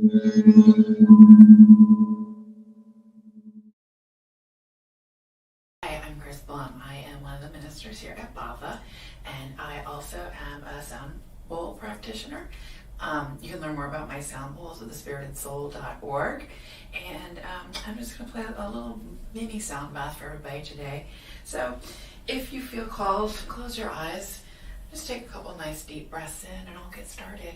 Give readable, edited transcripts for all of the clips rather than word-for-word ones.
Hi, I'm Chris Blum. I am one of the ministers here at Bhava, and I also am a sound bowl practitioner. You can learn more about my sound bowls at thespiritedsoul.org. And I'm just going to play a little mini sound bath for everybody today. So if you feel called, close your eyes. Just take a couple nice deep breaths in and I'll get started.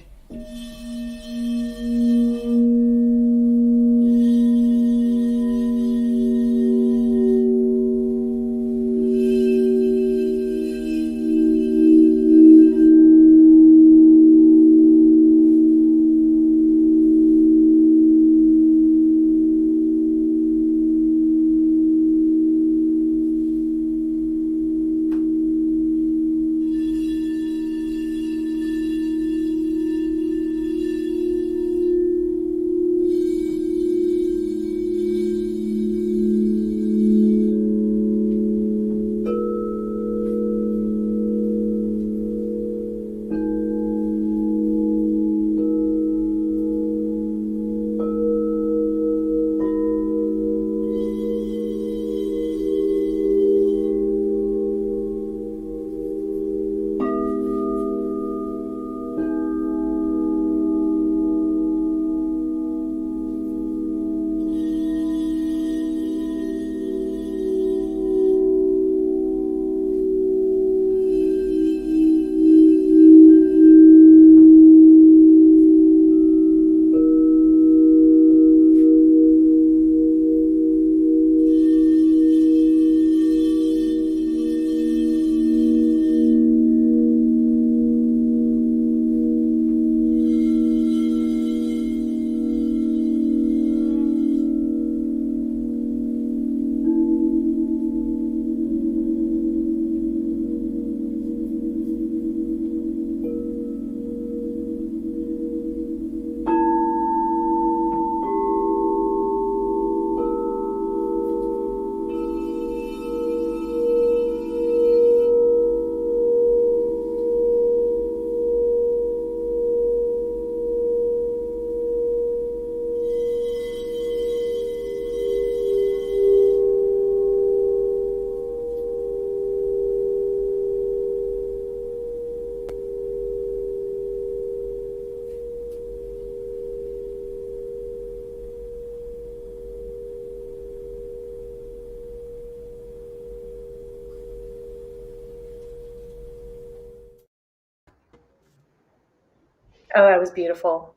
Oh, that was beautiful.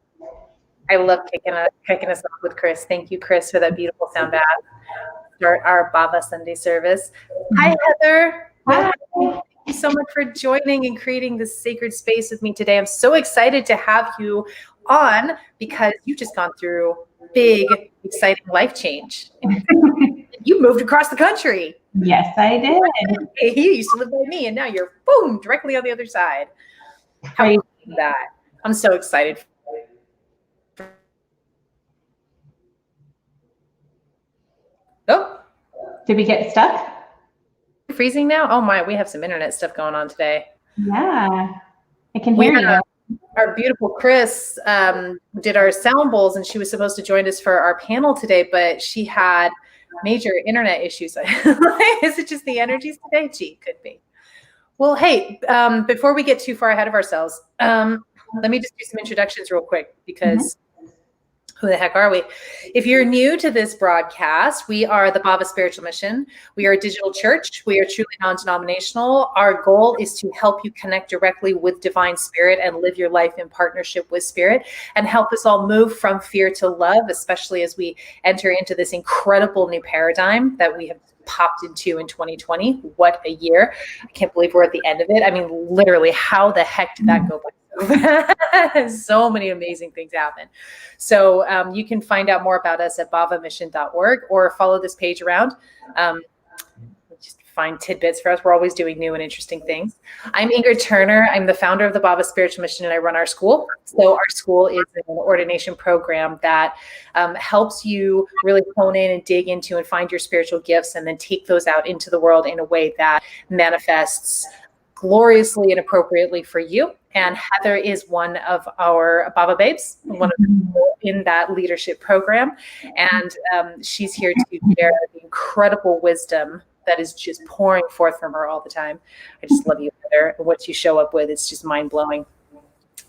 I love kicking us off with Chris. Thank you, Chris, for that beautiful sound bath. Start our Bhava Sunday service. Hi, Heather. Hi. Thank you so much for joining and creating this sacred space with me today. I'm so excited to have you on because you've just gone through big, exciting life change. You moved across the country. Yes, I did. You used to live by me, and now you're boom, directly on the other side. How cool is that? I'm so excited. Oh, did we get stuck? Freezing now? Oh my, we have some internet stuff going on today. Yeah, I can hear you. Our beautiful Chris did our sound bowls, and she was supposed to join us for our panel today, but she had major internet issues. Is it just the energies today? Gee, could be. Well, hey, before we get too far ahead of ourselves, let me just do some introductions real quick because who the heck are we? If you're new to this broadcast, we are the Bhava Spiritual Mission. We are a digital church. We are truly non-denominational. Our goal is to help you connect directly with divine spirit and live your life in partnership with spirit and help us all move from fear to love, especially as we enter into this incredible new paradigm that we have popped into in 2020. What a year. I can't believe we're at the end of it. I mean, literally, how the heck did that go by? So many amazing things happen. So you can find out more about us at bhavamission.org or follow this page around. Just find tidbits for us. We're always doing new and interesting things. I'm Ingrid Turner. I'm the founder of the Bhava Spiritual Mission, and I run our school. So our school is an ordination program that helps you really hone in and dig into and find your spiritual gifts and then take those out into the world in a way that manifests gloriously and appropriately for you And Heather is one of our Bhava babes, one of the people in that leadership program. And she's here to share the incredible wisdom that is just pouring forth from her all the time. I just love you, Heather. What you show up with, it's just mind blowing.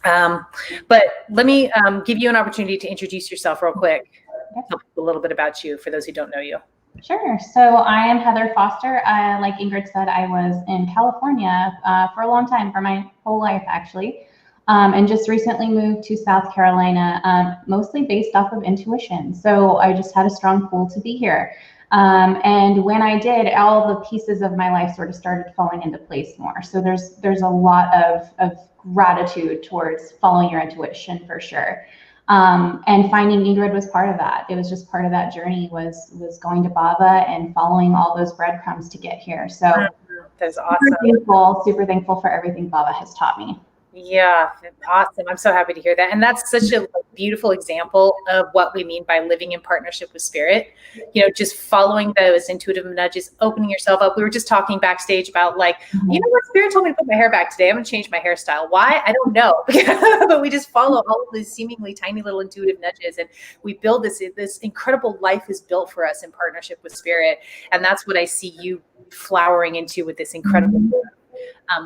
But let me give you an opportunity to introduce yourself real quick. Tell people a little bit about you for those who don't know you. Sure. So I am Heather Foster. Like Ingrid said, I was in California for a long time, for my whole life, actually, and just recently moved to South Carolina, mostly based off of intuition. So I just had a strong pull to be here. And when I did, all the pieces of my life sort of started falling into place more. So there's a lot of gratitude towards following your intuition, for sure. And finding Ingrid was part of that. It was just part of that journey, was going to Bhava and following all those breadcrumbs to get here. So that's awesome. Super thankful for everything Bhava has taught me. Yeah, awesome. I'm so happy to hear that. And that's such a beautiful example of what we mean by living in partnership with spirit. You know, just following those intuitive nudges, opening yourself up. We were just talking backstage about you know what, spirit told me to put my hair back today. I'm going to change my hairstyle. Why? I don't know. But we just follow all of these seemingly tiny little intuitive nudges. And we build this incredible life is built for us in partnership with spirit. And that's what I see you flowering into with this incredible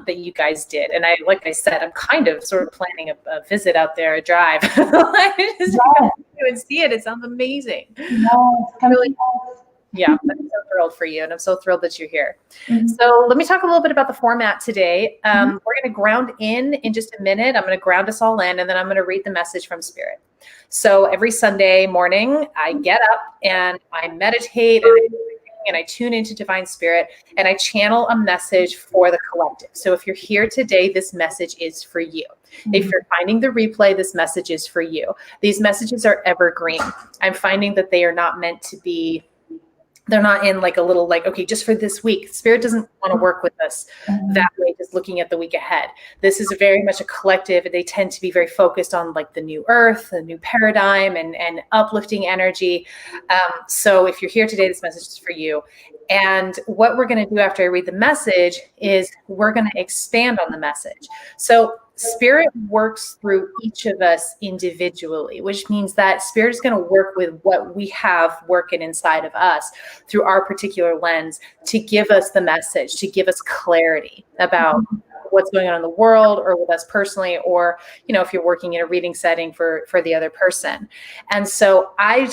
that you guys did. And like I said, I'm kind of sort of planning a visit out there, a drive. Just go and see it. It sounds amazing. Really, yeah, I'm so thrilled for you. And I'm so thrilled that you're here. So let me talk a little bit about the format today. We're going to ground in just a minute. I'm going to ground us all in, and then I'm going to read the message from spirit. So every Sunday morning, I get up and I meditate and I tune into divine spirit and I channel a message for the collective. So if you're here today, this message is for you. If you're finding the replay, this message is for you. These messages are evergreen. I'm finding that they are not meant to be, they're not in like a little okay, just for this week. Spirit doesn't want to work with us that way, just looking at the week ahead. This is very much a collective. They tend to be very focused on like the new earth, the new paradigm, and uplifting energy. So if you're here today, this message is for you. And what we're going to do after I read the message is we're going to expand on the message. So spirit works through each of us individually, which means that spirit is going to work with what we have working inside of us through our particular lens to give us the message, to give us clarity about what's going on in the world or with us personally, or, you know, if you're working in a reading setting for the other person. And so I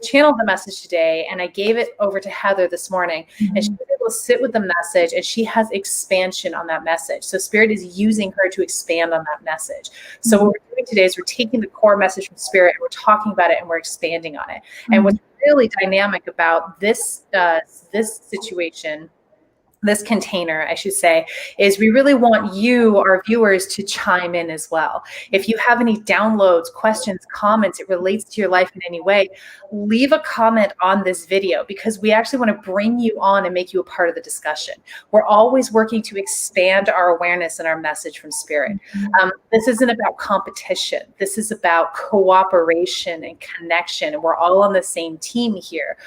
channeled the message today and I gave it over to Heather this morning, and she was able to sit with the message and she has expansion on that message. So spirit is using her to expand on that message. So what we're doing today is we're taking the core message from spirit and we're talking about it and we're expanding on it. And what's really dynamic about this situation, this container, I should say, is we really want you, our viewers, to chime in as well. If you have any downloads, questions, comments, it relates to your life in any way, leave a comment on this video, because we actually want to bring you on and make you a part of the discussion. We're always working to expand our awareness and our message from spirit. This isn't about competition. This is about cooperation and connection. And we're all on the same team here.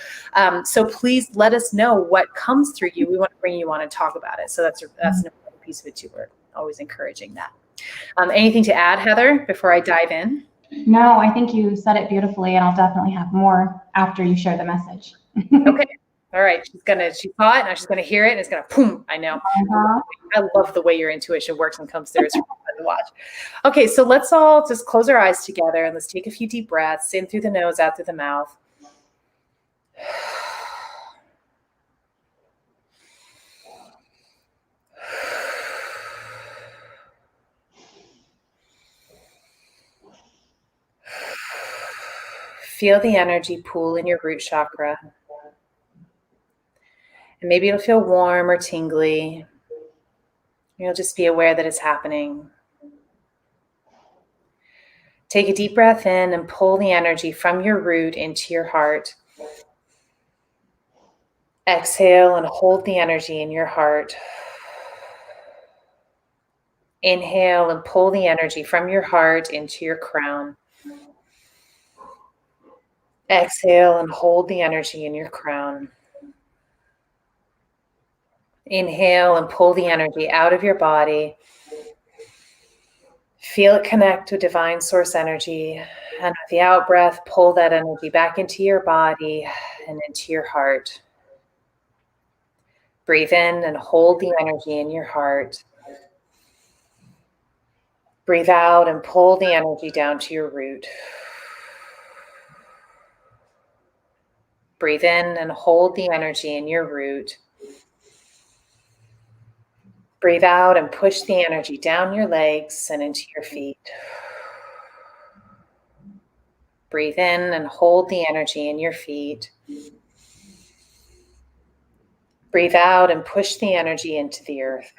So please let us know what comes through you. We want to bring you on and talk about it. So that's an important piece of it too. We're always encouraging that. Anything to add, Heather, before I dive in? No, I think you said it beautifully, and I'll definitely have more after you share the message. Okay. All right. She saw it, now she's gonna hear it, and it's gonna boom. I know. I love the way your intuition works and comes through. It's really fun to watch. Okay, so let's all just close our eyes together and let's take a few deep breaths in through the nose, out through the mouth. Feel the energy pool in your root chakra. And maybe it'll feel warm or tingly. You'll just be aware that it's happening. Take a deep breath in and pull the energy from your root into your heart. Exhale and hold the energy in your heart. Inhale and pull the energy from your heart into your crown. Exhale and hold the energy in your crown. Inhale and pull the energy out of your body. Feel it connect with divine source energy. And with the out breath, pull that energy back into your body and into your heart. Breathe in and hold the energy in your heart. Breathe out and pull the energy down to your root. Breathe in and hold the energy in your root. Breathe out and push the energy down your legs and into your feet. Breathe in and hold the energy in your feet. Breathe out and push the energy into the earth.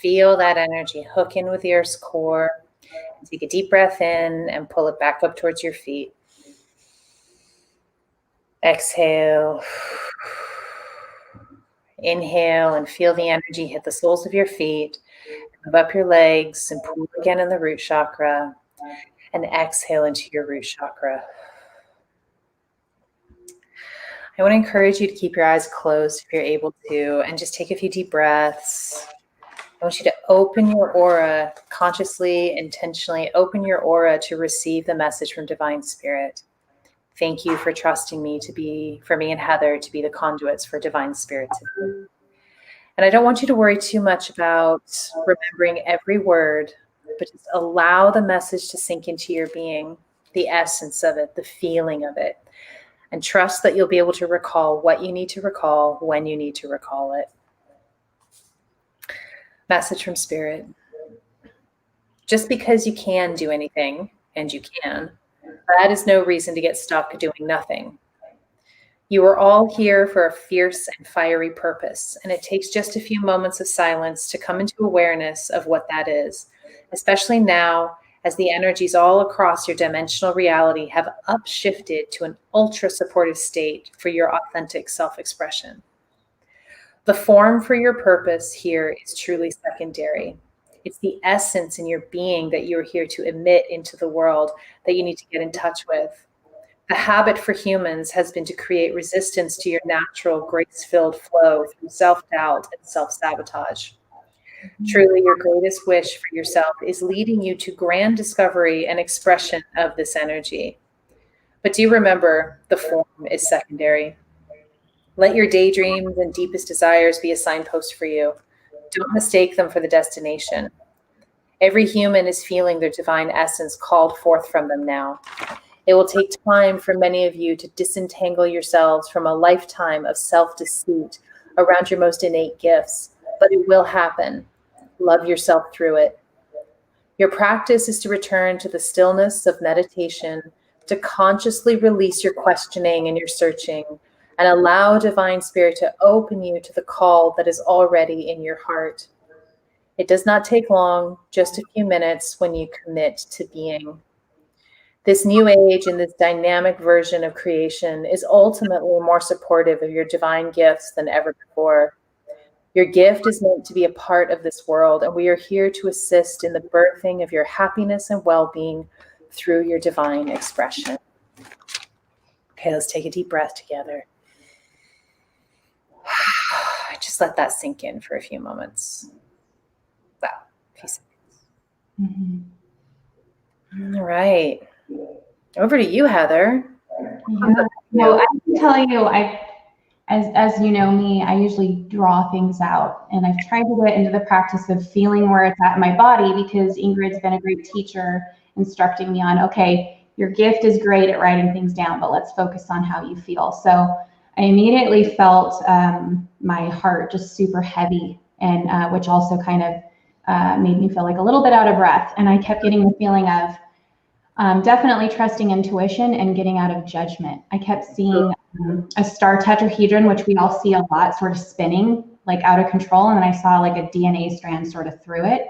Feel that energy hook in with the earth's core. Take a deep breath in and pull it back up towards your feet. Exhale. Inhale and feel the energy hit the soles of your feet. Move up your legs and pull again in the root chakra. And exhale into your root chakra. I want to encourage you to keep your eyes closed if you're able to, and just take a few deep breaths. I want you to open your aura consciously, intentionally, open your aura to receive the message from Divine Spirit. Thank you for trusting me for me and Heather to be the conduits for Divine Spirit today. And I don't want you to worry too much about remembering every word, but just allow the message to sink into your being, the essence of it, the feeling of it, and trust that you'll be able to recall what you need to recall when you need to recall it. Message from Spirit. Just because you can do anything, and you can, that is no reason to get stuck doing nothing. You are all here for a fierce and fiery purpose, and it takes just a few moments of silence to come into awareness of what that is, especially now as the energies all across your dimensional reality have upshifted to an ultra-supportive state for your authentic self-expression. The form for your purpose here is truly secondary. It's the essence in your being that you're here to emit into the world that you need to get in touch with. The habit for humans has been to create resistance to your natural, grace-filled flow through self-doubt and self-sabotage. Truly, your greatest wish for yourself is leading you to grand discovery and expression of this energy. But do remember, the form is secondary. Let your daydreams and deepest desires be a signpost for you. Don't mistake them for the destination. Every human is feeling their divine essence called forth from them now. It will take time for many of you to disentangle yourselves from a lifetime of self-deceit around your most innate gifts, but it will happen. Love yourself through it. Your practice is to return to the stillness of meditation, to consciously release your questioning and your searching, and allow Divine Spirit to open you to the call that is already in your heart. It does not take long, just a few minutes when you commit to being. This new age and this dynamic version of creation is ultimately more supportive of your divine gifts than ever before. Your gift is meant to be a part of this world, and we are here to assist in the birthing of your happiness and well-being through your divine expression. Okay, let's take a deep breath together. Just let that sink in for a few moments. Wow, a few seconds. Mm-hmm. All right. Over to you, Heather. Yeah. No, I can tell you, as you know me, I usually draw things out, and I've tried to get into the practice of feeling where it's at in my body, because Ingrid's been a great teacher instructing me on, okay, your gift is great at writing things down, but let's focus on how you feel. So I immediately felt my heart just super heavy, and which also kind of made me feel like a little bit out of breath. And I kept getting the feeling of definitely trusting intuition and getting out of judgment. I kept seeing a star tetrahedron, which we all see a lot, sort of spinning like out of control. And then I saw like a DNA strand sort of through it.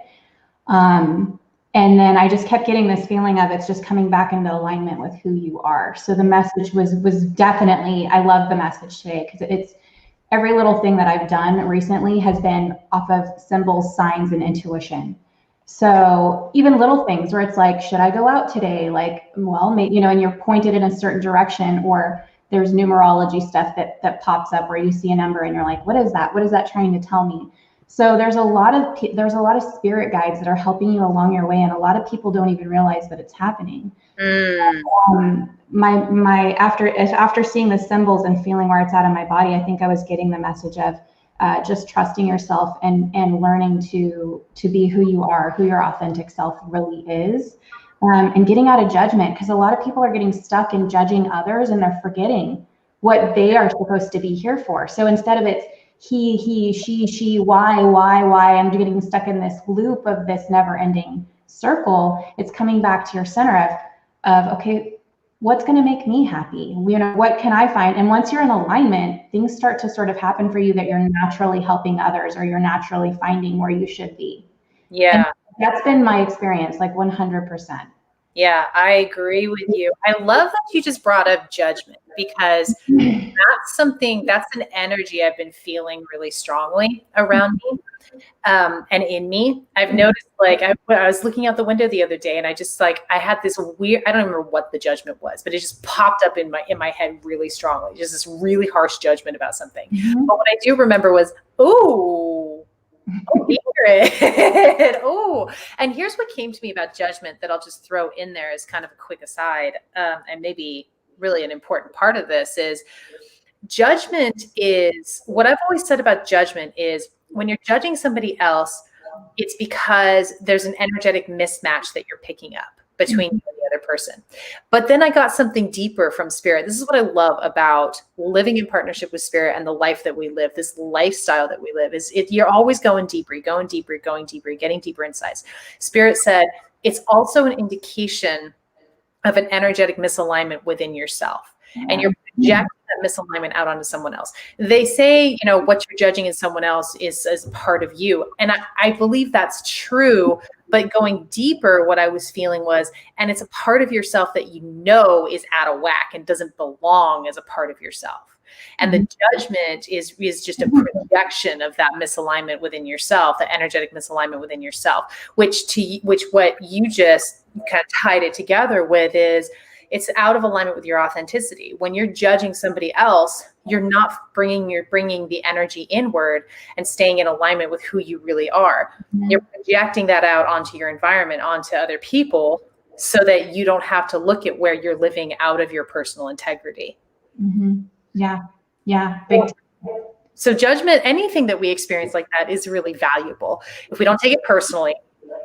And then I just kept getting this feeling of it's just coming back into alignment with who you are. So the message was definitely, I love the message today, because it's every little thing that I've done recently has been off of symbols, signs, and intuition. So even little things where it's like, should I go out today? Like, well, maybe, and you're pointed in a certain direction, or there's numerology stuff that pops up where you see a number and you're like, what is that? What is that trying to tell me? So there's a lot of spirit guides that are helping you along your way, and a lot of people don't even realize that it's happening. After seeing the symbols and feeling where it's at in my body, I think I was getting the message of just trusting yourself and learning to be who you are, who your authentic self really is, and getting out of judgment, because a lot of people are getting stuck in judging others and they're forgetting what they are supposed to be here for. So instead of it's he, she, why, I'm getting stuck in this loop of this never-ending circle, it's coming back to your center of okay, what's going to make me happy? What can I find? And once you're in alignment, things start to sort of happen for you that you're naturally helping others, or you're naturally finding where you should be. Yeah. And that's been my experience, like 100%. Yeah, I agree with you. I love that you just brought up judgment, because that's an energy I've been feeling really strongly around me. And in me, I've noticed, like, I was looking out the window the other day, and I had this weird, I don't remember what the judgment was, but it just popped up in my head really strongly, just this really harsh judgment about something. But what I do remember was, oh, Ingrid. Oh, and here's what came to me about judgment that I'll just throw in there as kind of a quick aside, and maybe really an important part of this is judgment is, what I've always said about judgment is, when you're judging somebody else, it's because there's an energetic mismatch that you're picking up between you and the other person. But then I got something deeper from spirit. This is what I love about living in partnership with spirit and the life that we live, this lifestyle that we live, is you're always going deeper, getting deeper insights. Spirit said it's also an indication of an energetic misalignment within yourself. And you're projecting that misalignment out onto someone else. They say, what you're judging in someone else is as part of you. And I believe that's true. But going deeper, what I was feeling was, and it's a part of yourself that is out of whack and doesn't belong as a part of yourself. And the judgment is just a projection of that misalignment within yourself, the energetic misalignment within yourself, which what you just kind of tied it together with is, it's out of alignment with your authenticity. When you're judging somebody else, you're bringing the energy inward and staying in alignment with who you really are. You're projecting that out onto your environment, onto other people, so that you don't have to look at where you're living out of your personal integrity. Yeah. Big time. So judgment, anything that we experience like that, is really valuable. If we don't take it personally,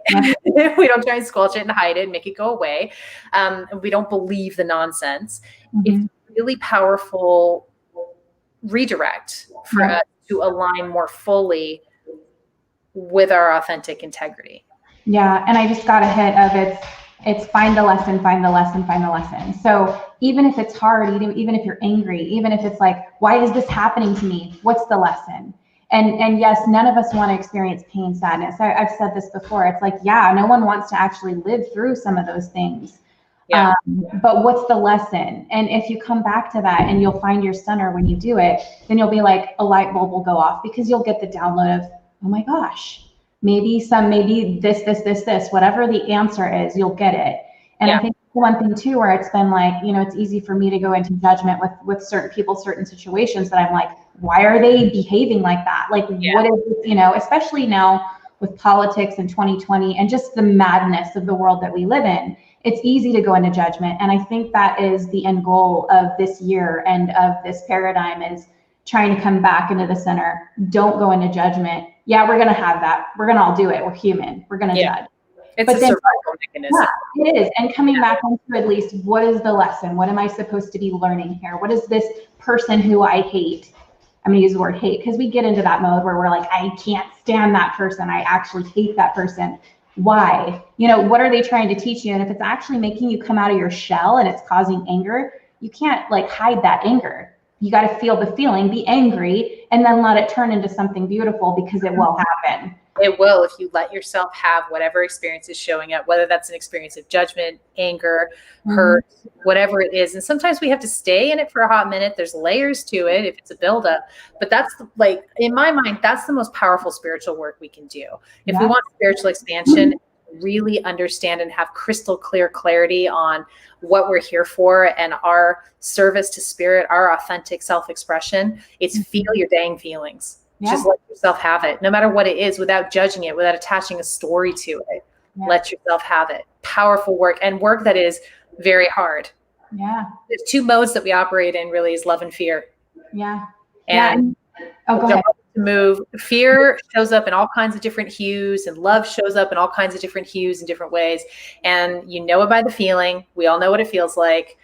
if we don't try and squelch it and hide it and make it go away, and we don't believe the nonsense, it's a really powerful redirect for us to align more fully with our authentic integrity. Yeah. And I just got a hit of it's find the lesson. So even if it's hard, even if you're angry, even if it's like, why is this happening to me? What's the lesson? And yes, none of us want to experience pain, sadness. I've said this before. It's like, no one wants to actually live through some of those things. Yeah. But what's the lesson? And if you come back to that and you'll find your center when you do it, then you'll be like, a light bulb will go off, because you'll get the download of, oh my gosh, maybe this, whatever the answer is, you'll get it. And I think one thing too, where it's been like, it's easy for me to go into judgment with certain people, certain situations that I'm like, why are they behaving like that? Like, what is this, especially now with politics in 2020 and just the madness of the world that we live in, it's easy to go into judgment. And I think that is the end goal of this year and of this paradigm, is trying to come back into the center. Don't go into judgment. Yeah, we're going to have that. We're going to all do it. We're human. We're going to judge. It's a survival mechanism. Yeah, it is. And coming back into at least, what is the lesson? What am I supposed to be learning here? What is this person who I hate? I'm going to use the word hate, because we get into that mode where we're like, I can't stand that person. I actually hate that person. Why? What are they trying to teach you? And if it's actually making you come out of your shell and it's causing anger, you can't like hide that anger. You got to feel the feeling, be angry, and then let it turn into something beautiful, because it will happen. It will, if you let yourself have whatever experience is showing up, whether that's an experience of judgment, anger, hurt, whatever it is. And sometimes we have to stay in it for a hot minute. There's layers to it if it's a buildup. But that's in my mind, that's the most powerful spiritual work we can do. If we want spiritual expansion, really understand and have crystal clear clarity on what we're here for and our service to spirit, our authentic self-expression, it's feel your dang feelings. Yeah. Just let yourself have it, no matter what it is, without judging it, without attaching a story to it. Yeah. Let yourself have it. Powerful work, and work that is very hard. Yeah. There's two modes that we operate in, really, is love and fear. Yeah. And oh, go ahead. Move. Fear shows up in all kinds of different hues, and love shows up in all kinds of different hues and different ways. And you know it by the feeling. We all know what it feels like.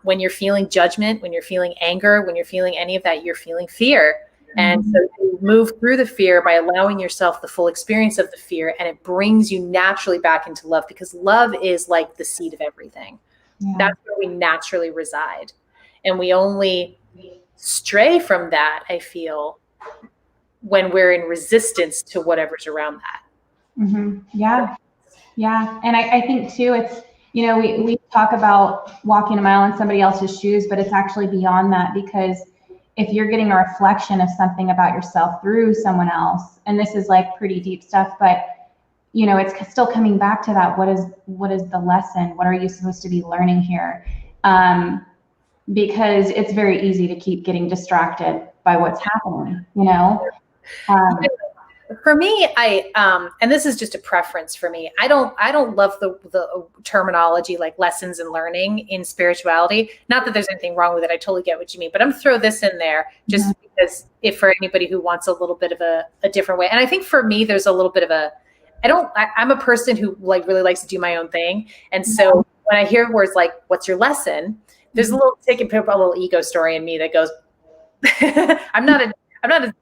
When you're feeling judgment, when you're feeling anger, when you're feeling any of that, you're feeling fear. And so you move through the fear by allowing yourself the full experience of the fear, and it brings you naturally back into love, because love is like the seed of everything. Yeah. That's where we naturally reside. And we only stray from that, I feel, when we're in resistance to whatever's around that. Mm-hmm. Yeah. Yeah. And I think too, it's, you know, we talk about walking a mile in somebody else's shoes, but it's actually beyond that, because if you're getting a reflection of something about yourself through someone else, and this is like pretty deep stuff, but you know, it's still coming back to that. What is the lesson? What are you supposed to be learning here? Because it's very easy to keep getting distracted by what's happening, you know? For me, and this is just a preference for me. I don't love the terminology like lessons and learning in spirituality. Not that there's anything wrong with it. I totally get what you mean, but I'm throw this in there just because if for anybody who wants a little bit of a different way. And I think for me, there's a little bit of I'm a person who like really likes to do my own thing. And so when I hear words like, what's your lesson? There's a little a little ego story in me that goes, I'm not a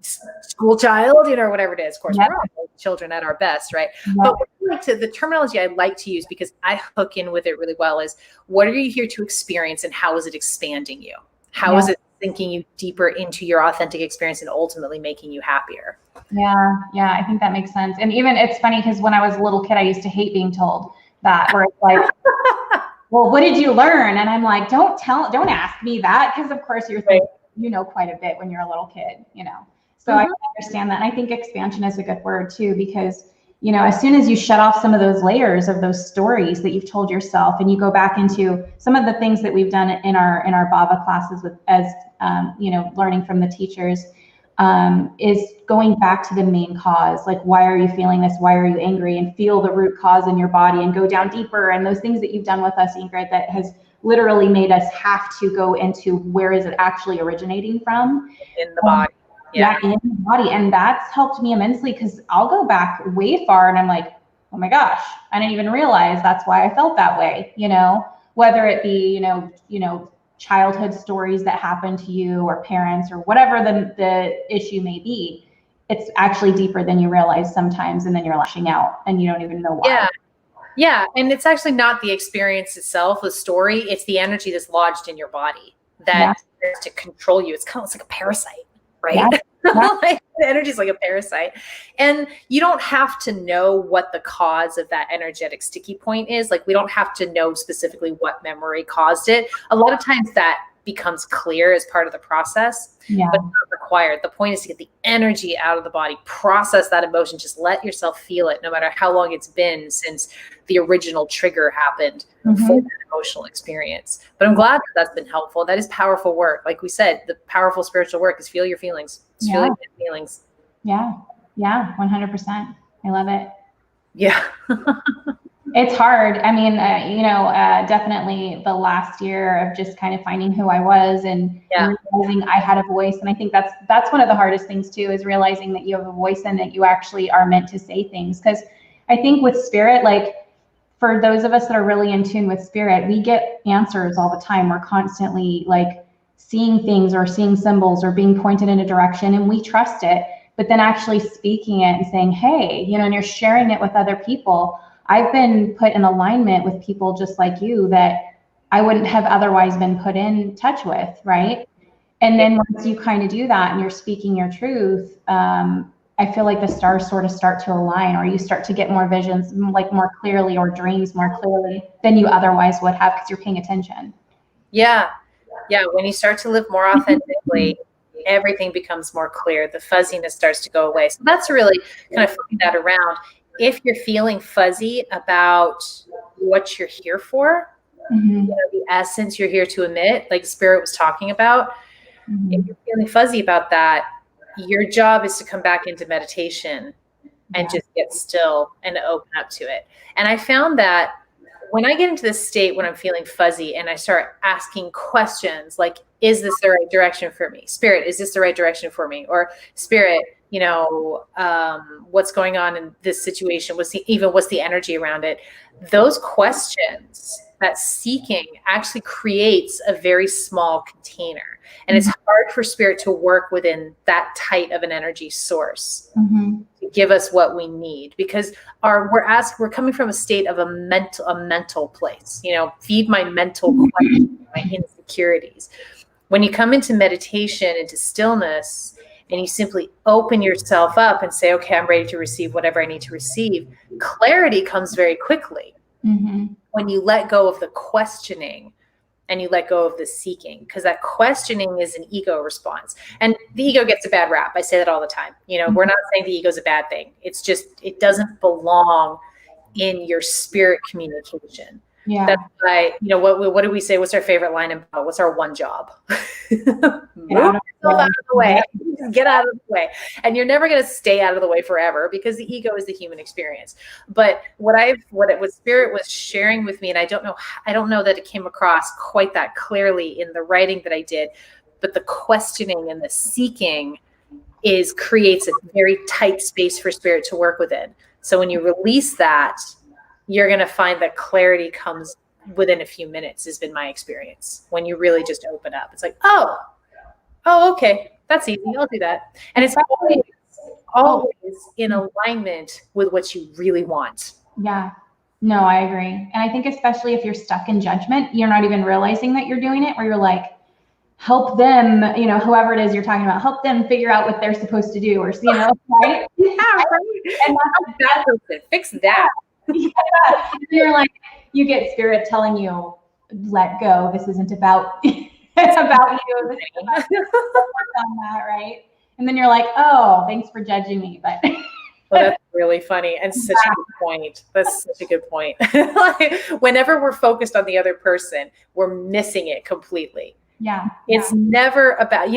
school child, you know, or whatever it is. Of course, we're all children at our best, right? But the terminology I like to use, because I hook in with it really well, is what are you here to experience, and how is it expanding you? How is it sinking you deeper into your authentic experience and ultimately making you happier? Yeah, I think that makes sense. And even it's funny because when I was a little kid, I used to hate being told that, where it's like, well, what did you learn? And I'm like, don't ask me that, because of course you're thinking, you know, quite a bit when you're a little kid, you know. So I understand that. And I think expansion is a good word too, because, you know, as soon as you shut off some of those layers of those stories that you've told yourself, and you go back into some of the things that we've done in our Bhava classes with, as you know, learning from the teachers, is going back to the main cause. Like, why are you feeling this? Why are you angry? And feel the root cause in your body and go down deeper. And those things that you've done with us, Ingrid, that has literally made us have to go into where is it actually originating from? In the body. Yeah, in the body. And that's helped me immensely, because I'll go back way far and I'm like, oh my gosh, I didn't even realize that's why I felt that way, you know, whether it be, you know, childhood stories that happened to you or parents or whatever the issue may be. It's actually deeper than you realize sometimes, and then you're lashing out and you don't even know why. Yeah. And it's actually not the experience itself, the story, it's the energy that's lodged in your body that starts to control you. It's like a parasite, right? Like, the energy is like a parasite. And you don't have to know what the cause of that energetic sticky point is. Like, we don't have to know specifically what memory caused it. A lot of times that becomes clear as part of the process, but it's not required. The point is to get the energy out of the body, process that emotion, just let yourself feel it, no matter how long it's been since the original trigger happened for that emotional experience. But I'm glad that that's been helpful. That is powerful work. Like we said, the powerful spiritual work is feel your feelings. It's feel your feelings. Yeah, 100%. I love it. Yeah. It's hard. I mean, you know, definitely the last year of just kind of finding who I was and realizing I had a voice. And I think that's one of the hardest things too, is realizing that you have a voice and that you actually are meant to say things. Because I think with spirit, like, for those of us that are really in tune with spirit, we get answers all the time. We're constantly like seeing things or seeing symbols or being pointed in a direction, and we trust it. But then actually speaking it and saying, hey, you know, and you're sharing it with other people. I've been put in alignment with people just like you that I wouldn't have otherwise been put in touch with, right? And then once you kind of do that and you're speaking your truth, I feel like the stars sort of start to align, or you start to get more visions, like more clearly, or dreams more clearly than you otherwise would have, because you're paying attention. Yeah. When you start to live more authentically, everything becomes more clear. The fuzziness starts to go away. So that's really kind of flipping that around. If you're feeling fuzzy about what you're here for, you know, the essence you're here to emit, like Spirit was talking about, if you're feeling fuzzy about that, your job is to come back into meditation and just get still and open up to it. And I found that when I get into this state when I'm feeling fuzzy and I start asking questions like, is this the right direction for me? Spirit, is this the right direction for me? Or Spirit, what's going on in this situation? What's the energy around it? Those questions, that seeking actually creates a very small container. And it's hard for Spirit to work within that tight of an energy source to give us what we need, because we're coming from a state of a mental place, feed my mental questions, my insecurities. When you come into meditation, into stillness, and you simply open yourself up and say, okay, I'm ready to receive whatever I need to receive, clarity comes very quickly. When you let go of the questioning and you let go of the seeking, because that questioning is an ego response. And the ego gets a bad rap. I say that all the time. We're not saying the ego is a bad thing. It's just, it doesn't belong in your spirit communication. Yeah. That's why, what do we say? What's our favorite line in Bhava? What's our one job? Move yourself out of the way. Just get out of the way. And you're never going to stay out of the way forever, because the ego is the human experience. But what Spirit was sharing with me, and I don't know that it came across quite that clearly in the writing that I did, but the questioning and the seeking creates a very tight space for Spirit to work within. So when you release that, you're going to find that clarity comes within a few minutes, has been my experience. When you really just open up, it's like, oh, okay, that's easy. I'll do that. And it's always in alignment with what you really want. Yeah, no, I agree. And I think especially if you're stuck in judgment, you're not even realizing that you're doing it, where you're like, help them, whoever it is you're talking about, help them figure out what they're supposed to do, or, right? Yeah, right. And that person, fix that. Yeah. And you're like, you get Spirit telling you, let go. This isn't about it's about you. This is about on that, right? And then you're like, oh, thanks for judging me. But well, that's really funny and such a good point. That's such a good point. Like, whenever we're focused on the other person, we're missing it completely. Yeah. It's never about,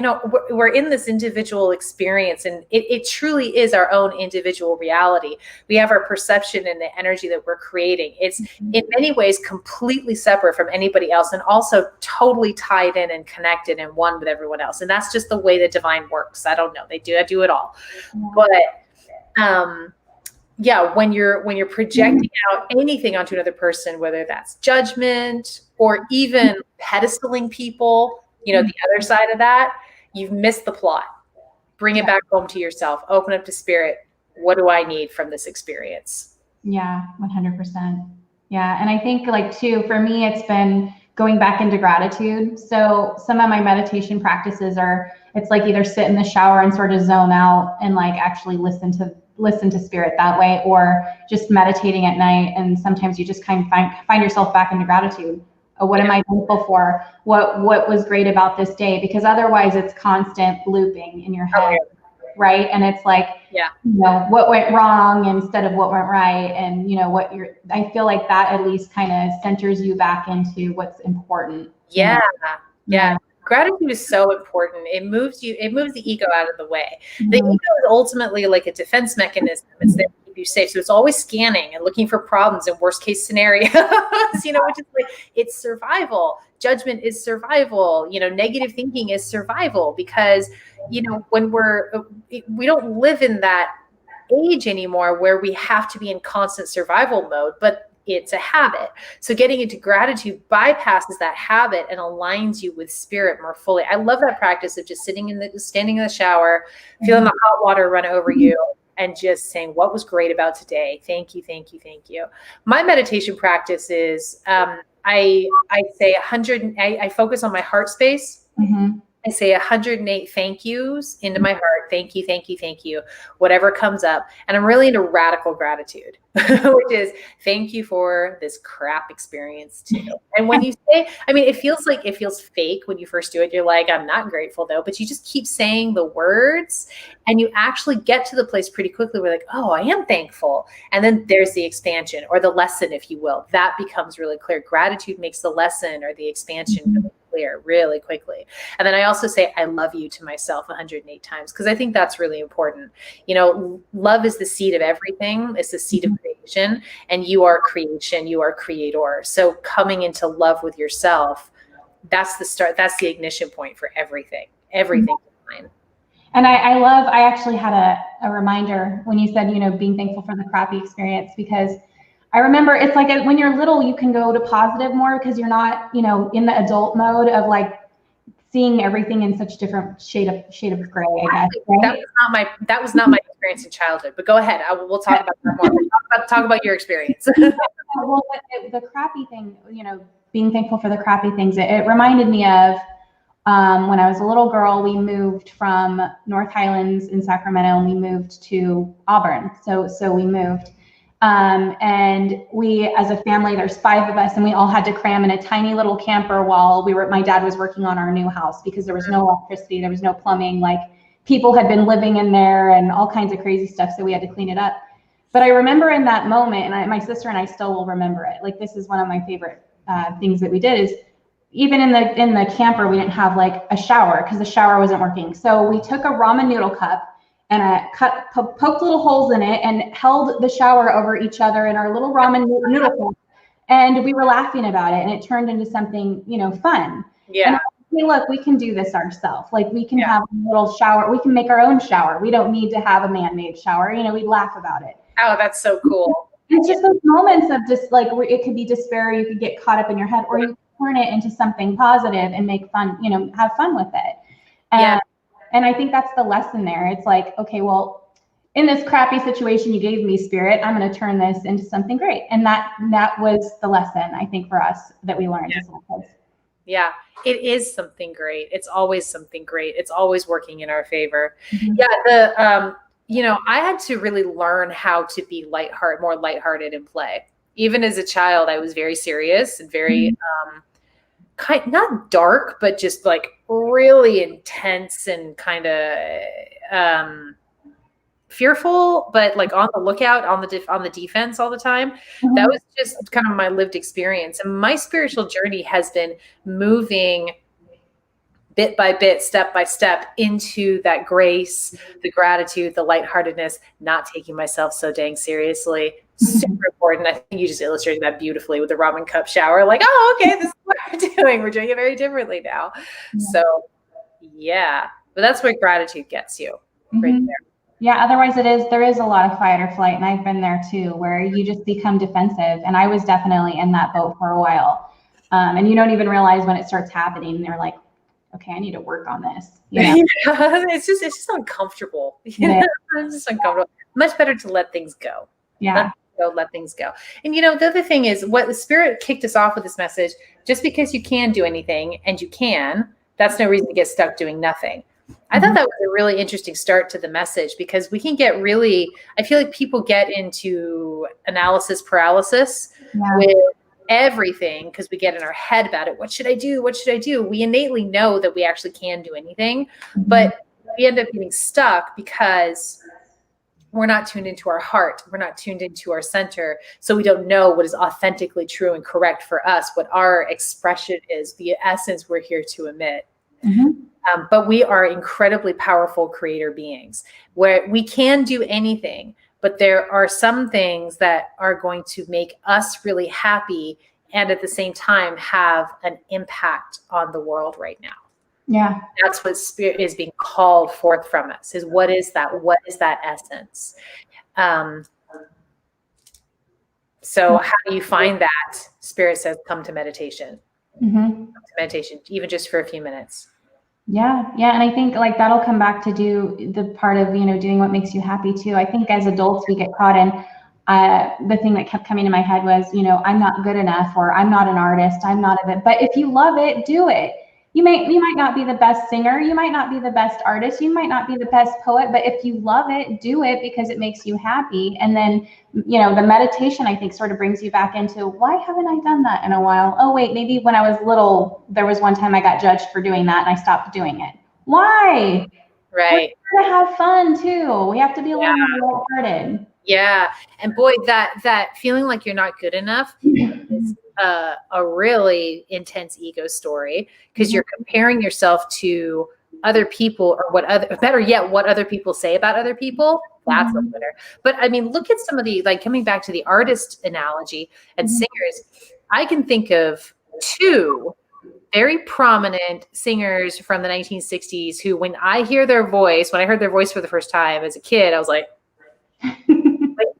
we're in this individual experience, and it truly is our own individual reality. We have our perception and the energy that we're creating. It's in many ways completely separate from anybody else, and also totally tied in and connected and one with everyone else. And that's just the way the divine works. I don't know. I do it all. But when you're projecting out anything onto another person, whether that's judgment or even pedestaling people, the other side of that, you've missed the plot. Bring it back home to yourself. Open up to Spirit. What do I need from this experience? Yeah, 100%. Yeah. And I think too, for me, it's been going back into gratitude. So some of my meditation practices it's like either sit in the shower and sort of zone out and actually listen to Spirit that way, or just meditating at night. And sometimes you just kind of find yourself back into gratitude. What am I thankful for? What was great about this day? Because otherwise it's constant looping in your head, right? And it's like, what went wrong instead of what went right. And I feel like that at least kind of centers you back into what's important. Yeah. Gratitude is so important. It moves the ego out of the way. The ego is ultimately like a defense mechanism. It's there to keep you safe. So it's always scanning and looking for problems and worst case scenarios, which is it's survival. Judgment is survival. Negative thinking is survival, because, when we don't live in that age anymore where we have to be in constant survival mode, but it's a habit. So getting into gratitude bypasses that habit and aligns you with Spirit more fully. I love that practice of just standing in the shower, feeling the hot water run over you, and just saying, what was great about today? Thank you, thank you, thank you. My meditation practice is, I say 100, I focus on my heart space. I say 108 thank yous into my heart. Thank you, thank you, thank you. Whatever comes up. And I'm really into radical gratitude, which is thank you for this crap experience too. And when you say, it feels fake when you first do it. You're like, I'm not grateful though, but you just keep saying the words and you actually get to the place pretty quickly where oh, I am thankful. And then there's the expansion or the lesson, if you will. That becomes really clear. Gratitude makes the lesson or the expansion really clear really quickly. And then I also say, I love you to myself 108 times, because I think that's really important. You know, love is the seed of everything. It's the seed of creation, and you are creation, you are creator. So coming into love with yourself, that's the start. That's the ignition point for everything. Everything is fine. And I actually had a reminder when you said, you know, being thankful for the crappy experience, because I remember it's like when you're little, you can go to positive more because you're not, you know, in the adult mode of like seeing everything in such different shade of gray, I guess. Right? That was not my experience in childhood, but go ahead. We'll talk about that more. Talk about your experience. Well, the crappy thing, you know, being thankful for the crappy things, it reminded me of when I was a little girl. We moved from North Highlands in Sacramento, and we moved to Auburn. So we moved. And we, as a family, there's 5 of us, and we all had to cram in a tiny little camper while my dad was working on our new house, because there was no electricity, there was no plumbing, like people had been living in there and all kinds of crazy stuff. So we had to clean it up. But I remember in that moment, and my sister and I still will remember it. Like, this is one of my favorite things that we did, is even in the camper, we didn't have like a shower because the shower wasn't working. So we took a ramen noodle cup and I poked little holes in it and held the shower over each other in our little ramen noodle cup. And we were laughing about it, and it turned into something, you know, fun. Yeah. And hey, look, we can do this ourselves. Like, we can have a little shower. We can make our own shower. We don't need to have a man-made shower. You know, we'd laugh about it. Oh, that's so cool. It's just those moments of just like, where it could be despair. You could get caught up in your head, or you turn it into something positive and make fun, you know, have fun with it. And I think that's the lesson there. It's like, okay, well, in this crappy situation you gave me, Spirit, I'm going to turn this into something great. And that was the lesson, I think, for us that we learned as kids. Yeah, it is something great. It's always something great. It's always working in our favor. Mm-hmm. Yeah, you know, I had to really learn how to be more lighthearted in play. Even as a child, I was very serious and very not dark, but just like really intense and kind of fearful, but like on the lookout, on the defense all the time. Mm-hmm. That was just kind of my lived experience. And my spiritual journey has been moving bit by bit, step by step, into that grace, the gratitude, the lightheartedness, not taking myself so dang seriously. Super important. I think you just illustrated that beautifully with the ramen cup shower. Like, oh, okay, this is what we're doing. We're doing it very differently now. Yeah. So, yeah, but that's what gratitude gets you right there. Yeah. Otherwise, there is a lot of fight or flight, and I've been there too, where you just become defensive. And I was definitely in that boat for a while. And you don't even realize when it starts happening. And they're like, okay, I need to work on this. You know? Yeah, it's just uncomfortable. You know? It's just uncomfortable. Much better to let things go. Yeah. Let things go. And, you know, the other thing is, what the Spirit kicked us off with this message: just because you can do anything, and you can, that's no reason to get stuck doing nothing. I thought that was a really interesting start to the message, because we can get really, I feel like people get into analysis paralysis with everything, because we get in our head about it. What should I do? What should I do? We innately know that we actually can do anything, but we end up getting stuck because we're not tuned into our heart. We're not tuned into our center. So we don't know what is authentically true and correct for us, what our expression is, the essence we're here to emit. But we are incredibly powerful creator beings, where we can do anything, but there are some things that are going to make us really happy and at the same time have an impact on the world right now. Yeah. That's what Spirit is being called forth from us, is what is that? What is that essence? So how do you find that? Spirit says, come to meditation. Come to meditation, even just for a few minutes. Yeah. And I think like that'll come back to do the part of, you know, doing what makes you happy too. I think as adults, we get caught in the thing that kept coming to my head was, you know, I'm not good enough, or I'm not an artist. I'm not a bit, but if you love it, do it. You might not be the best singer. You might not be the best artist. You might not be the best poet, but if you love it, do it because it makes you happy. And then, you know, the meditation, I think, sort of brings you back into, why haven't I done that in a while? Oh, wait, maybe when I was little, there was one time I got judged for doing that and I stopped doing it. Why? Right. We're going to have fun too. We have to be a little more lighthearted. Yeah. And boy, that feeling like you're not good enough is a really intense ego story, because you're comparing yourself to other people, or better yet, what other people say about other people. That's a winner. But I mean, look at some of the, like, coming back to the artist analogy and singers, I can think of two very prominent singers from the 1960s who, when I heard their voice for the first time as a kid, I was like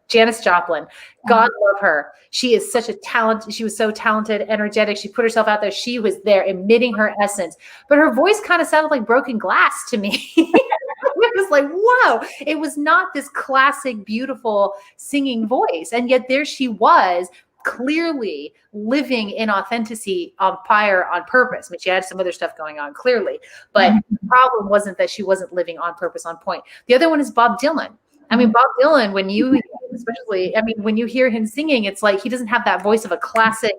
Janis Joplin. God love her. She is such a talent. She was so talented, energetic. She put herself out there. She was there emitting her essence, but her voice kind of sounded like broken glass to me. It was like, whoa, it was not this classic, beautiful singing voice. And yet there she was, clearly living in authenticity, on fire, on purpose. I mean, she had some other stuff going on, clearly, but the problem wasn't that she wasn't living on purpose, on point. The other one is Bob Dylan. I mean, Bob Dylan, when you hear him singing, it's like he doesn't have that voice of a classic,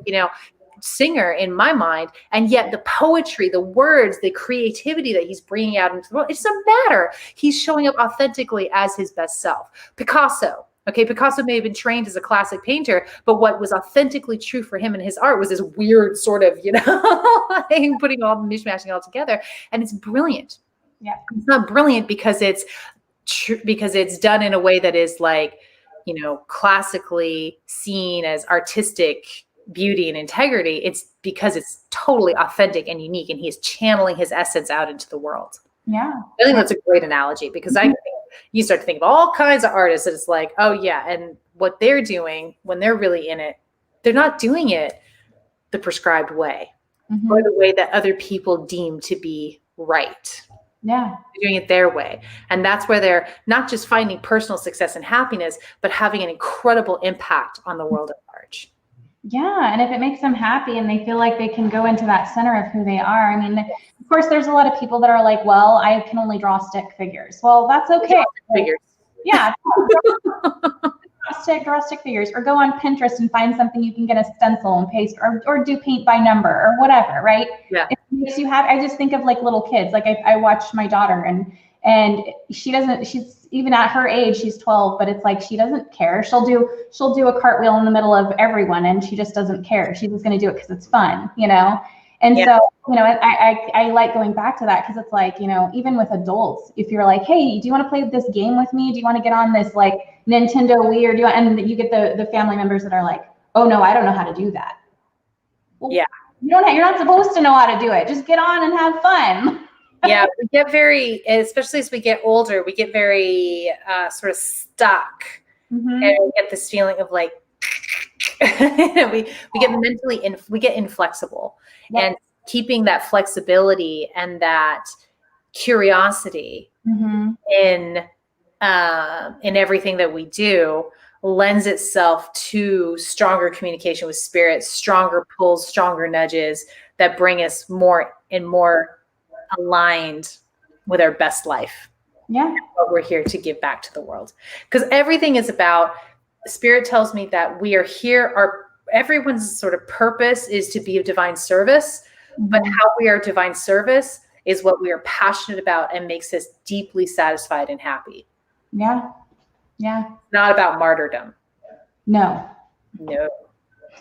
singer in my mind. And yet the poetry, the words, the creativity that he's bringing out into the world, it doesn't matter. He's showing up authentically as his best self. Picasso may have been trained as a classic painter, but what was authentically true for him and his art was this weird sort of, putting all mishmashing all together. And it's brilliant. Yeah. It's not brilliant because it's done in a way that is like, classically seen as artistic beauty and integrity. It's because it's totally authentic and unique, and he is channeling his essence out into the world. Yeah. I think that's a great analogy, because you start to think of all kinds of artists that it's like, oh yeah, and what they're doing when they're really in it, they're not doing it the prescribed way or the way that other people deem to be right. Yeah. They're doing it their way. And that's where they're not just finding personal success and happiness, but having an incredible impact on the world at large. Yeah. And if it makes them happy and they feel like they can go into that center of who they are. I mean, of course, there's a lot of people that are like, well, I can only draw stick figures. Well, that's okay. Figures. Yeah. Draw stick figures, or go on Pinterest and find something you can get a stencil and paste, or do paint by number or whatever, right? Yeah. It makes you happy. I just think of like little kids. Like I watch my daughter, and she's even at her age, she's 12, but it's like she doesn't care. She'll do a cartwheel in the middle of everyone, and she just doesn't care. She's just going to do it because it's fun, And so, I like going back to that, because it's like, even with adults, if you're like, hey, do you want to play this game with me? Do you want to get on this like Nintendo Wii, or and you get the family members that are like, oh no, I don't know how to do that. Well, yeah. You're not supposed to know how to do it. Just get on and have fun. Yeah, we get especially as we get older, we get very sort of stuck, and we get this feeling of like, we get inflexible, and keeping that flexibility and that curiosity in everything that we do lends itself to stronger communication with spirit, stronger pulls, stronger nudges that bring us more and more aligned with our best life. Yeah. What we're here to give back to the world. Because everything is about, spirit tells me that we are here, everyone's sort of purpose is to be of divine service, but how we are divine service is what we are passionate about and makes us deeply satisfied and happy. Yeah. Yeah. Not about martyrdom. No. No.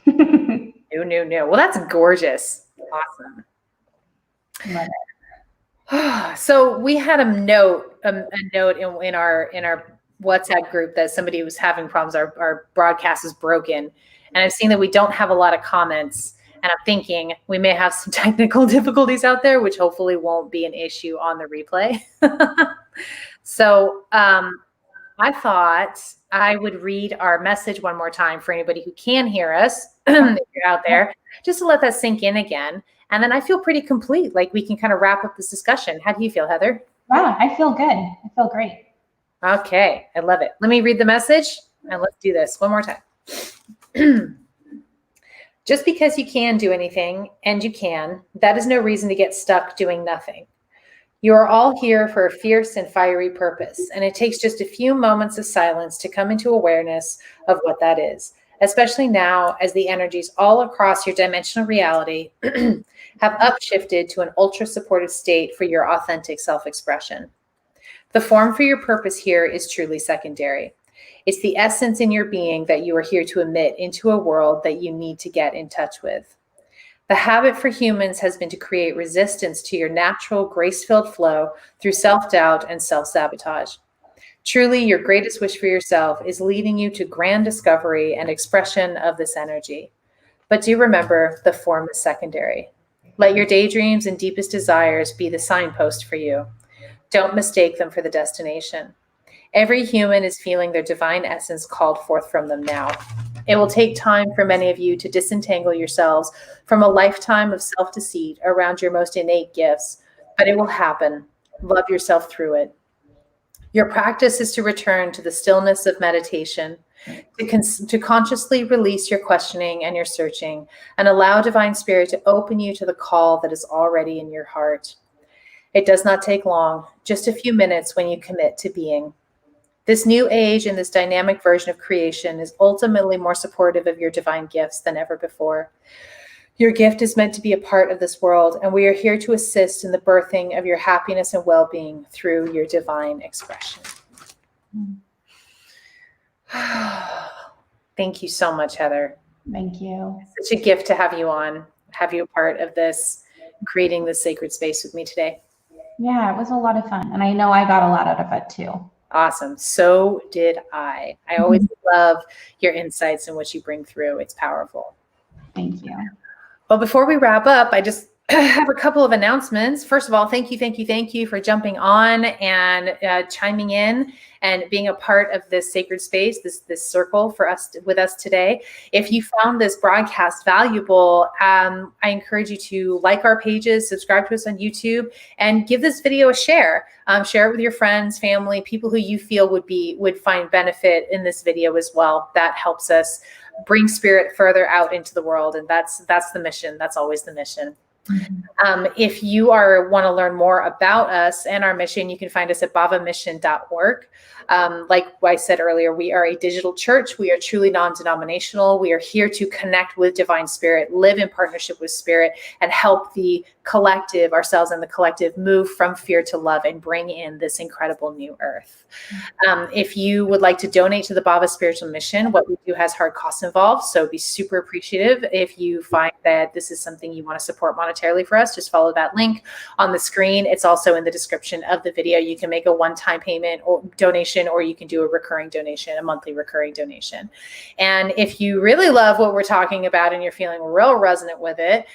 No. Well, that's gorgeous. Awesome. Love it. So we had a note in our WhatsApp group that somebody was having problems. Our broadcast is broken, and I've seen that we don't have a lot of comments. And I'm thinking we may have some technical difficulties out there, which hopefully won't be an issue on the replay. So I thought I would read our message one more time for anybody who can hear us, if you're out there, just to let that sink in again. And then I feel pretty complete. Like we can kind of wrap up this discussion. How do you feel, Heather? Wow, I feel good. I feel great. Okay, I love it. Let me read the message and let's do this one more time. Just because you can do anything, and you can, that is no reason to get stuck doing nothing. You are all here for a fierce and fiery purpose, and it takes just a few moments of silence to come into awareness of what that is, especially now as the energies all across your dimensional reality have upshifted to an ultra-supportive state for your authentic self-expression. The form for your purpose here is truly secondary. It's the essence in your being that you are here to emit into a world that you need to get in touch with. The habit for humans has been to create resistance to your natural, grace-filled flow through self-doubt and self-sabotage. Truly, your greatest wish for yourself is leading you to grand discovery and expression of this energy. But do remember, the form is secondary. Let your daydreams and deepest desires be the signpost for you. Don't mistake them for the destination. Every human is feeling their divine essence called forth from them now. It will take time for many of you to disentangle yourselves from a lifetime of self-deceit around your most innate gifts, but it will happen. Love yourself through it. Your practice is to return to the stillness of meditation, to consciously release your questioning and your searching, and allow Divine Spirit to open you to the call that is already in your heart. It does not take long, just a few minutes when you commit to being. This new age and this dynamic version of creation is ultimately more supportive of your divine gifts than ever before. Your gift is meant to be a part of this world, and we are here to assist in the birthing of your happiness and well-being through your divine expression. Thank you so much, Heather. Thank you. It's such a gift to have you on, have you a part of this, creating this sacred space with me today. Yeah, it was a lot of fun. And I know I got a lot out of it too. Awesome. So did I. I always love your insights and what you bring through. It's powerful. Thank you. Well, before we wrap up, I just have a couple of announcements. First of all, thank you for jumping on and chiming in and being a part of this sacred space, this circle with us today. If you found this broadcast valuable, I encourage you to like our pages, subscribe to us on YouTube, and give this video a share. Share it with your friends, family, people who you feel would find benefit in this video as well. That helps us bring spirit further out into the world, and that's the mission. That's always the mission. Mm-hmm. If you want to learn more about us and our mission, you can find us at bhavamission.org. Like I said earlier, we are a digital church. We are truly non-denominational. We are here to connect with Divine Spirit, live in partnership with Spirit, and help the collective, ourselves and the collective, move from fear to love and bring in this incredible new earth. If you would like to donate to the Bhava Spiritual Mission, what we do has hard costs involved, so be super appreciative if you find that this is something you want to support monetarily for us. Just follow that link on the screen. It's also in the description of the video. You can make a one-time payment or donation, or you can do a recurring donation, a monthly recurring donation. And if you really love what we're talking about and you're feeling real resonant with it,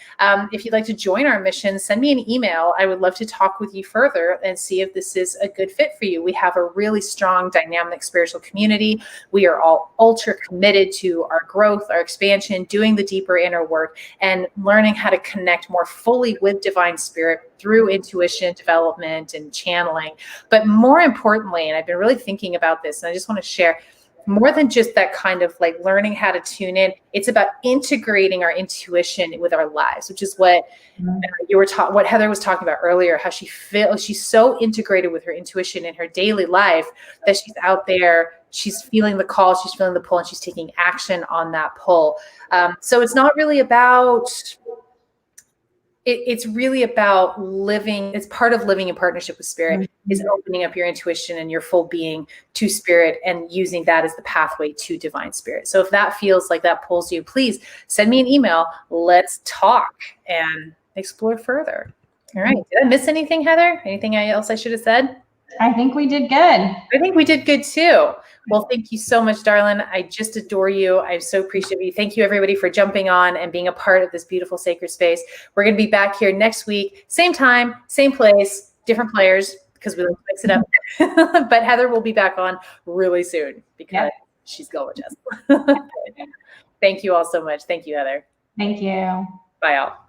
if you'd like to join our mission, send me an email. I would love to talk with you further and see if this is a good fit for you. We have a really strong, dynamic spiritual community. We are all ultra committed to our growth, our expansion, doing the deeper inner work, and learning how to connect more fully with Divine Spirit through intuition, development, and channeling. But more importantly, and I've been really thinking about this, and I just want to share, more than just that kind of like learning how to tune in, it's about integrating our intuition with our lives, which is what what Heather was talking about earlier, how she's so integrated with her intuition in her daily life that she's out there, she's feeling the call, she's feeling the pull, and she's taking action on that pull. So it's not really about, it's really about living, it's part of living in partnership with Spirit, is opening up your intuition and your full being to Spirit and using that as the pathway to Divine Spirit. So if that feels like that pulls you, please send me an email. Let's talk and explore further. All right. Did I miss anything, Heather? Anything else I should have said? I think we did good. I think we did good too. Well, thank you so much, darling. I just adore you. I'm so appreciative of you. Thank you, everybody, for jumping on and being a part of this beautiful sacred space. We're going to be back here next week, same time, same place, different players, because we like to mix it up. But Heather will be back on really soon because she's gorgeous. Thank you all so much. Thank you, Heather. Thank you. Bye, all.